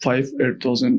5,000-8,000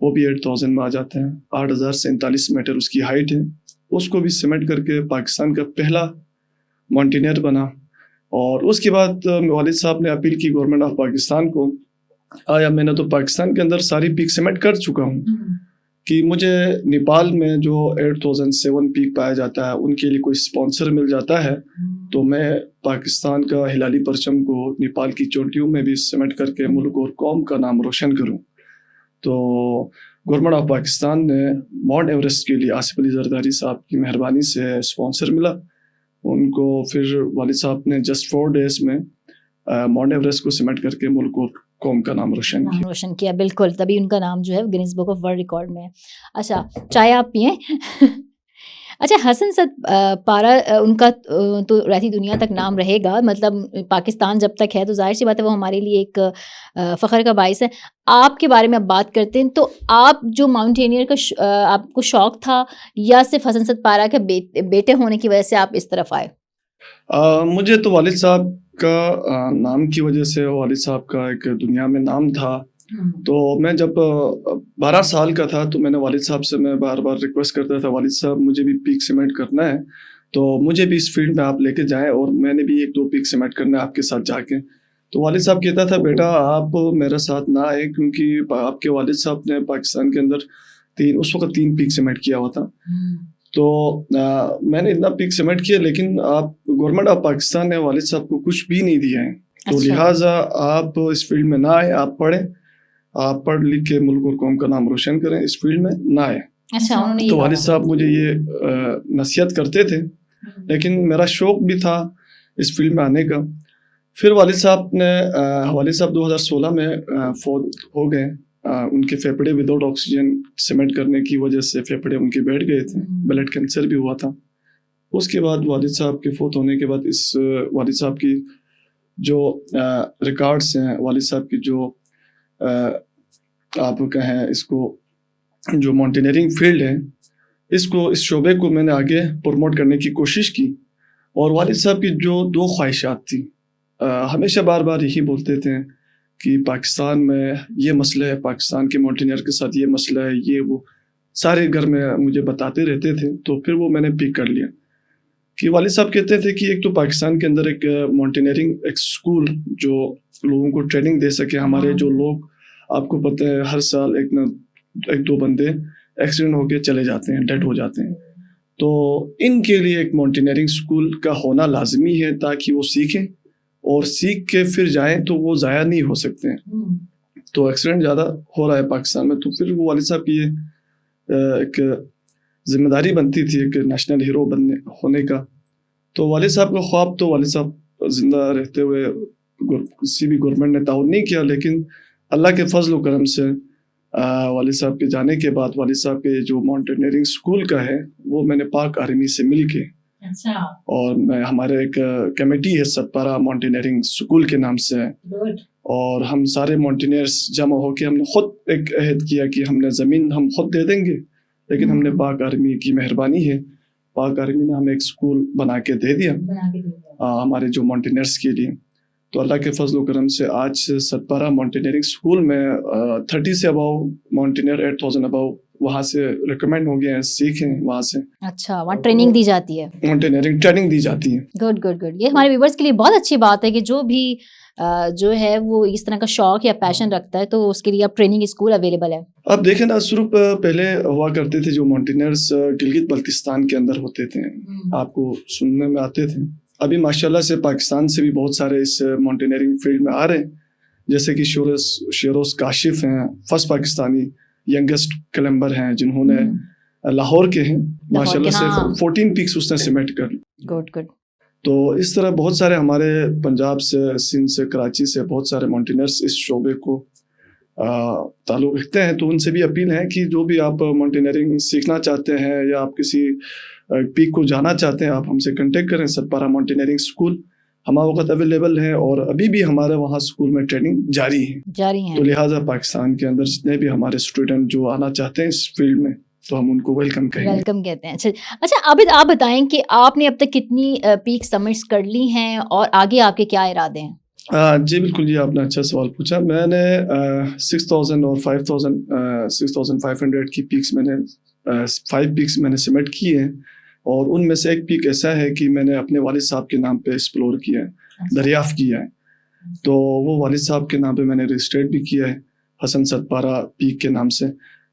وہ بھی 8000 میں آ جاتے ہیں. 8047 میٹر اس کی ہائٹ ہے. اس کو بھی سمٹ کر کے پاکستان کا پہلا ماؤنٹینئر بنا. اور اس کے بعد والد صاحب نے اپیل کی گورنمنٹ آف پاکستان کو, آیا میں نے تو پاکستان کے اندر ساری پیک سمٹ کر چکا ہوں کہ مجھے نیپال میں جو 8007 پیک پایا جاتا ہے ان کے لیے کوئی اسپانسر مل جاتا ہے تو میں پاکستان کا ہلالی پرچم کو نیپال کی چوٹیوں میں بھی سمٹ کر کے ملک اور قوم کا نام روشن کروں. تو گورنمنٹ آف پاکستان نے ماؤنٹ ایوریسٹ کے لیے آصف علی زرداری صاحب کی مہربانی سے اسپانسر ملا. ان کو پھر والد صاحب نے جسٹ 4 days میں ماؤنٹ ایوریسٹ کو سمٹ کر کے ملک اور قوم کا نام روشن کیا. بالکل, تبھی ان کا نام جو ہے Guinness book of world record میں ہے. اچھا, چائے آپ پئیں؟ اچھا, حسن سد پارا ان کا تو رہتی دنیا تک نام رہے گا, مطلب پاکستان جب تک ہے تو ظاہر سی بات ہے وہ ہمارے لیے ایک فخر کا باعث ہے. آپ کے بارے میں اب بات کرتے ہیں, تو آپ جو ماؤنٹینئر کا آپ کو شوق تھا یا صرف حسن سد پارا کے بیٹے ہونے کی وجہ سے آپ اس طرف آئے؟ مجھے تو والد صاحب کا نام کی وجہ سے, والد صاحب کا ایک دنیا میں نام تھا. تو میں جب 12 سال کا تھا تو میں نے والد صاحب سے میں بار بار ریکویسٹ کرتا تھا, والد صاحب مجھے بھی پیک سمٹ کرنا ہے تو مجھے بھی اس فیلڈ میں آپ لے کے جائیں, اور میں نے بھی 1-2 پیک سمٹ کرنا ہے آپ کے ساتھ جا کے. تو والد صاحب کہتا تھا بیٹا آپ میرے ساتھ نہ آئے, کیونکہ آپ کے والد صاحب نے پاکستان کے اندر اس وقت 3 پیک سمٹ کیا ہوا تھا. تو میں نے اتنا پیک سمٹ کیا, لیکن آپ گورنمنٹ آف پاکستان نے والد صاحب کو کچھ بھی نہیں دیا ہے. تو لہٰذا آپ اس فیلڈ میں نہ آئے, آپ پڑھیں, آپ پڑھ لکھ کے ملک اور قوم کا نام روشن کریں, اس فیلڈ میں نہ آئے. تو والد صاحب مجھے یہ نصیحت کرتے تھے, لیکن میرا شوق بھی تھا اس فیلڈ میں آنے کا. پھر والد صاحب 2016 میں فوت ہو گئے. ان کے پھیپھڑے وداؤٹ آکسیجن سمٹ کرنے کی وجہ سے پھیپھڑے ان کے بیٹھ گئے تھے, بلڈ کینسر بھی ہوا تھا. اس کے بعد والد صاحب کے فوت ہونے کے بعد اس والد صاحب کی جو ریکارڈس ہیں, والد صاحب کی جو آپ کہیں اس کو جو ماؤنٹینئرنگ فیلڈ ہے, اس شعبے کو میں نے آگے پروموٹ کرنے کی کوشش کی. اور والد صاحب کی جو 2 خواہشات تھی, ہمیشہ بار بار یہی بولتے تھے کہ پاکستان میں یہ مسئلہ ہے, پاکستان کے ماؤنٹینئر کے ساتھ یہ مسئلہ ہے, یہ وہ سارے گھر میں مجھے بتاتے رہتے تھے. تو پھر وہ میں نے پک کر لیا کہ والد صاحب کہتے تھے کہ ایک تو پاکستان کے اندر ایک ماؤنٹینئرنگ ایک اسکول جو لوگوں کو ٹریننگ دے سکے. ہمارے جو لوگ, آپ کو پتہ ہے ہر سال 1-2 بندے ایکسیڈنٹ ہو کے چلے جاتے ہیں, ڈیڈ ہو جاتے ہیں. تو ان کے لیے ایک ماؤنٹینئرنگ اسکول کا ہونا لازمی ہے تاکہ وہ سیکھیں, اور سیکھ کے پھر جائیں تو وہ ضائع نہیں ہو سکتے ہیں. تو ایکسیڈنٹ زیادہ ہو رہا ہے پاکستان میں, تو پھر وہ والد صاحب کی ایک ذمہ داری بنتی تھی ایک نیشنل ہیرو ہونے کا. تو والد صاحب کا خواب, تو والد صاحب زندہ رہتے ہوئے کسی بھی گورنمنٹ نے تعاون نہیں کیا, لیکن اللہ کے فضل و کرم سے والد صاحب کے جانے کے بعد والد صاحب کے جو ماؤنٹینئرنگ اسکول کا ہے وہ میں نے پاک آرمی سے مل کے, اور میں ہمارے ایک کمیٹی ہے ستپارا ماؤنٹینئرنگ اسکول کے نام سے, اور ہم سارے ماؤنٹینئرس جمع ہو کے ہم نے خود ایک عہد کیا کہ ہم نے زمین ہم خود دے دیں گے, لیکن ہم نے پاک آرمی کی مہربانی ہے, پاک آرمی نے ہمیں ایک اسکول بنا کے دے دیا ہمارے جو ماؤنٹینئرس کے لیے. تو اللہ کے فضل و کرم سے آج ستپارا ماؤنٹینئرنگ اسکول میں 30 سے اباؤ ماؤنٹینئر 8000 اباؤ وہاں سے ریکمینڈ ہو گئے ہیں, سیکھیں وہاں سے. اچھا, وہاں ٹریننگ دی جاتی ہے, ماؤنٹینئرنگ ٹریننگ دی جاتی ہے. گڈ. یہ ہمارے ویورز کے لیے بہت اچھی بات ہے کہ جو بھی جو ہے وہ اس طرح کا شوق یا پیشن رکھتا ہے تو اس کے لیے اب ٹریننگ اسکول اویلیبل ہے. اب دیکھیں نا, سروپ پہلے ہوا کرتے تھے جو ماؤنٹینئرس گلگت بلتستان کے اندر ہوتے تھے, آپ کو سننے میں آتے تھے. ابھی ماشاءاللہ سے پاکستان سے بھی بہت سارے اس ماؤنٹینئرنگ فیلڈ میں آ رہے ہیں, جیسے کہ شیروز کاشف ہیں, فرسٹ پاکستانی ینگسٹ کلمبر ہیں جنہوں نے لاہور کے ہیں, ماشاءاللہ سے 14 پیکس اس نے سمٹ کر. گڈ. تو اس طرح بہت سارے ہمارے پنجاب سے, سندھ سے, کراچی سے بہت سارے ماؤنٹینئرس اس شعبے کو تعلق رکھتے ہیں. تو ان سے بھی اپیل ہے کہ جو بھی آپ ماؤنٹینئرنگ سیکھنا چاہتے ہیں یا آپ کسی پیک کو جانا چاہتے ہیں, آپ ہم سے کنٹیکٹ کریں. ستپارا ماؤنٹینئرنگ اسکول ہمارا وقت اویلیبل ہے, اور ابھی بھی ہمارے وہاں اسکول میں ٹریننگ جاری ہے. تو لہٰذا پاکستان کے اندر جتنے بھی ہمارے اسٹوڈنٹ جو آنا چاہتے ہیں اس فیلڈ میں, تو ہم ان کو ویلکم کہتے ہیں. اچھا عابد, آپ بتائیں کہ آپ نے اب تک کتنی پیک سمٹس کر لی ہیں اور آگے آپ کے کیا ارادے ہیں؟ جی بالکل، یہ آپ نے اچھا سوال پوچھا. میں نے 6000 اور 6500 کی پیکس میں نے 5 پیکس میں نے سبمٹ کی ہیں, اور ان میں سے ایک پیک ایسا ہے کہ میں نے اپنے والد صاحب کے نام پہ ایکسپلور کیا ہے, دریافت کیا ہے. تو وہ والد صاحب کے نام پہ میں نے رجسٹرڈ بھی کیا ہے حسن ستپارہ پیک کے نام سے.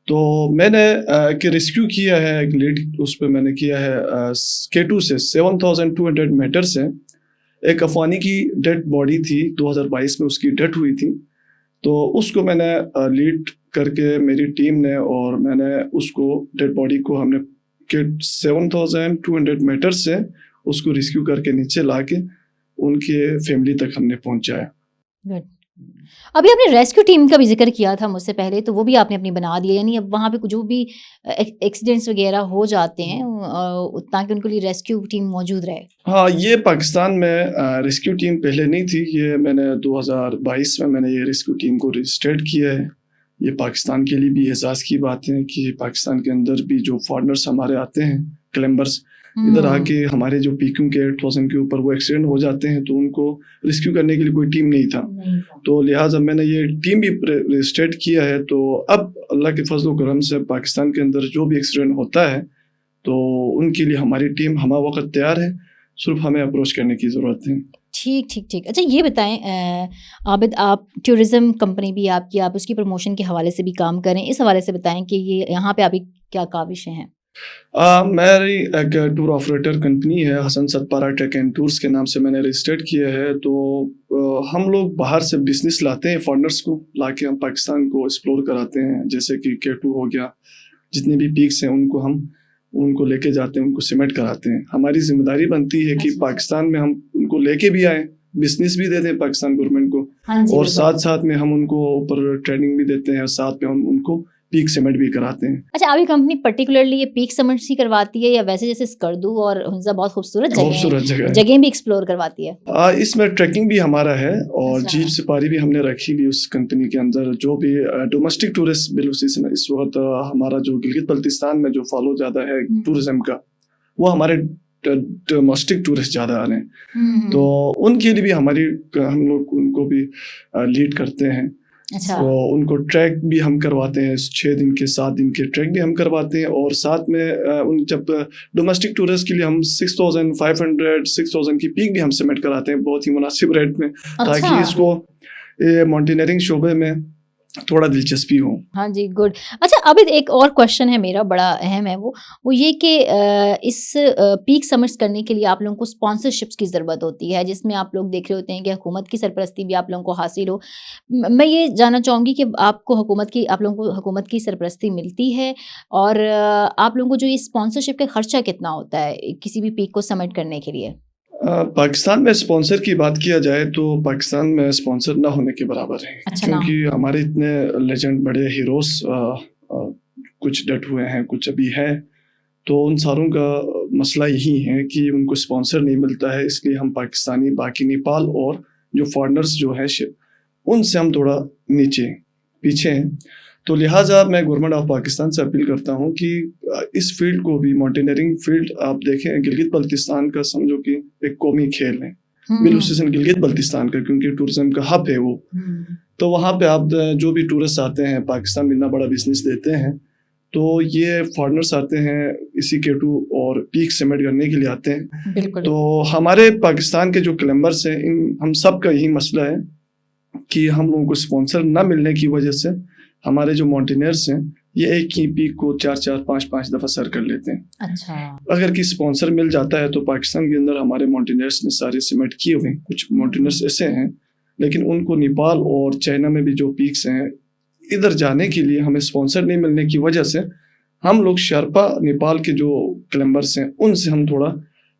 تو میں نے کہ ریسکیو کیا ہے ایک لیڈ, اس پہ میں نے کیا ہے K2 سے 7200 میٹر سے. ایک افغانی کی ڈیڈ باڈی تھی 2022 میں, اس کی ڈیتھ ہوئی تھی. تو اس کو میں نے لیڈ کر کے میری ٹیم نے, اور میں نے اس کو ڈیڈ باڈی کو ہم نے 7200 میٹر سے اس کو ریسکیو کر کے نیچے لا کے ان کے فیملی تک ہم نے پہنچایا. گڈ. ابھی آپ نے ریسکیو ٹیم کا بھی ذکر کیا تھا مجھ سے پہلے, تو وہ بھی آپ نے اپنی بنا دیا, یعنی اب وہاں پہ جو بھی ایکسیڈنٹس وغیرہ ہو جاتے ہیں تاکہ ان کے لیے ریسکیو ٹیم موجود رہے. ہاں, یہ پاکستان میں ریسکیو ٹیم پہلے نہیں تھی. یہ میں نے 2022 میں نے یہ ریسکیو ٹیم کو رجسٹرڈ کیا ہے. یہ پاکستان کے لیے بھی اعزاز کی بات ہے کہ پاکستان کے اندر بھی جو فارنرس ہمارے آتے ہیں, کلائمبرس, ادھر آ کے ہمارے جو پیکنگ کے 8000 کے اوپر وہ ایکسیڈنٹ ہو جاتے ہیں, تو ان کو ریسکیو کرنے کے لیے کوئی ٹیم نہیں تھا. تو لہٰذا میں نے یہ ٹیم بھی رجسٹرڈ کیا ہے. تو اب اللہ کے فضل و کرم سے پاکستان کے اندر جو بھی ایکسیڈنٹ ہوتا ہے تو ان کے لیے ہماری ٹیم ہمہ وقت تیار ہے, صرف ہمیں اپروچ کرنے کی ضرورت ہے. ٹھیک ٹھیک ٹھیک. اچھا یہ بتائیں عابد, آپ ٹورزم کمپنی بھی آپ کی, آپ اس کی پروموشن کے حوالے سے بھی کام کریں, اس حوالے سے بتائیں کہ یہ یہاں پہ آپ کی کیا کاوشیں ہیں؟ میری ایک ٹور آپریٹر کمپنی ہے حسن ستپارہ ٹریک اینڈ ٹورس کے نام سے میں نے رجسٹرڈ کیا ہے. تو ہم لوگ باہر سے بزنس لاتے ہیں, فارنرس کو لا کے ہم پاکستان کو ایکسپلور کراتے ہیں. جیسے کہ K2 ہو گیا, جتنے بھی پیکس ہیں ان کو لے کے جاتے ہیں, ان کو سمٹ کراتے ہیں. ہماری ذمہ داری بنتی ہے کہ پاکستان میں ہم ان کو لے کے بھی آئیں, بزنس بھی دے دیں پاکستان گورنمنٹ کو, اور ساتھ میں ہم ان کو اوپر ٹریننگ بھی دیتے ہیں, اور ساتھ میں ہم ان کو پیک سمٹ بھی کراتے ہیں. اچھا, آپ کی کمپنی پرٹیکولرلی یہ پیک سمٹ ہی کرواتی ہے یا ویسے جیسے اسکردو اور ہنزا بہت خوبصورت جگہیں بھی ایکسپلور کرواتی ہے؟ اس میں ٹریکنگ بھی ہمارا ہے, اور جیپ سفاری بھی ہم نے رکھی ہوئی اس کمپنی کے اندر. جو بھی ڈومیسٹک ٹورسٹ بالخصوص اس وقت ہمارا جو گلگت بلتستان میں جو فالو زیادہ ہے ٹورزم کا, وہ ہمارے ڈومیسٹک ٹورسٹ زیادہ آ رہے ہیں. تو ان کے لیے بھی ہم لوگ ان کو بھی لیڈ کرتے ہیں. تو ان کو ٹریک بھی ہم کرواتے ہیں, 6 دن کے 7 دن کے ٹریک بھی ہم کرواتے ہیں. اور ساتھ میں جب ڈومیسٹک ٹورسٹ کے لیے ہم 6500 کی پیک بھی ہم سبمٹ کراتے ہیں بہت ہی مناسب ریٹ میں, تاکہ اس کو ماؤنٹینئرنگ شعبے میں تھوڑا دلچسپی ہو. ہاں جی, گڈ. اچھا اب ایک اور کوشچن ہے میرا, بڑا اہم ہے, وہ یہ کہ اس پیک سمٹس کرنے کے لیے آپ لوگوں کو اسپانسرشپس کی ضرورت ہوتی ہے, جس میں آپ لوگ دیکھ رہے ہوتے ہیں کہ حکومت کی سرپرستی بھی آپ لوگوں کو حاصل ہو. میں یہ جاننا چاہوں گی کہ آپ لوگوں کو حکومت کی سرپرستی ملتی ہے, اور آپ لوگوں کو جو یہ اسپانسرشپ کا خرچہ کتنا ہوتا ہے کسی بھی پیک کو سمٹ کرنے کے لیے؟ پاکستان میں اسپانسر کی بات کیا جائے تو پاکستان میں اسپانسر نہ ہونے کے برابر ہے. کیونکہ ہمارے اتنے لیجنڈ بڑے ہیروز کچھ ڈٹ ہوئے ہیں, کچھ ابھی ہے, تو ان ساروں کا مسئلہ یہی ہے کہ ان کو اسپانسر نہیں ملتا ہے. اس لیے ہم پاکستانی باقی نیپال اور جو فارنرز جو ہے ان سے ہم تھوڑا پیچھے ہیں. تو لہٰذا میں گورنمنٹ آف پاکستان سے اپیل کرتا ہوں کہ اس فیلڈ کو بھی, ماؤنٹینئرنگ فیلڈ آپ دیکھیں, گلگت بلتستان کا سمجھو کہ ایک قومی کھیل ہے, بالخصوصاً گلگت بلتستان کا, کیونکہ ٹورزم کا ہب ہے وہ. تو وہاں پہ آپ جو بھی ٹورسٹ آتے ہیں, پاکستان میں اتنا بڑا بزنس دیتے ہیں, تو یہ فارنرس آتے ہیں اسی K2 اور پیک سمٹ کرنے کے لیے آتے ہیں. تو ہمارے پاکستان کے جو کلائمبرس ہیں, ہم سب کا یہی مسئلہ ہے کہ ہم لوگوں کو اسپانسر نہ ملنے کی وجہ سے ہمارے جو ماؤنٹینئرس ہیں یہ ایک ہی پیک کو 4 5 دفعہ سر کر لیتے ہیں. اچھا, اگر کہ اسپانسر مل جاتا ہے تو پاکستان کے اندر ہمارے ماؤنٹینئرس نے سارے سمٹ کیے ہوئے ہیں. کچھ ماؤنٹینئرس ایسے ہیں لیکن ان کو نیپال اور چائنا میں بھی جو پیکس ہیں ادھر جانے کے لیے ہمیں اسپانسر نہیں ملنے کی وجہ سے ہم لوگ شرپا نیپال کے جو کلائمبرس ہیں ان سے ہم تھوڑا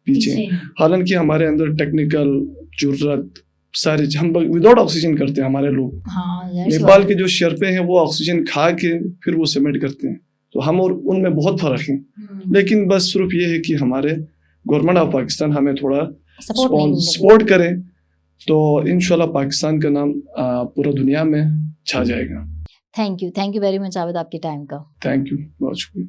پیچھے ہیں. حالانکہ ہمارے اندر ٹیکنیکل ضرورت سارے ہم وداؤٹ آکسیجن کرتے ہیں ہمارے لوگ. نیپال کے جو شرپے ہیں وہ آکسیجن کھا کے پھر وہ سبمٹ کرتے ہیں, تو ہم اور ان میں بہت فرق ہے. لیکن بس صرف یہ ہے کہ ہمارے گورنمنٹ آف پاکستان ہمیں تھوڑا سپورٹ کرے تو انشاءاللہ پاکستان کا نام پورا دنیا میں چھا جائے گا. تھینک یو ویری مچ عابد آپ کے ٹائم کا. تھینک یو, بہت شکریہ.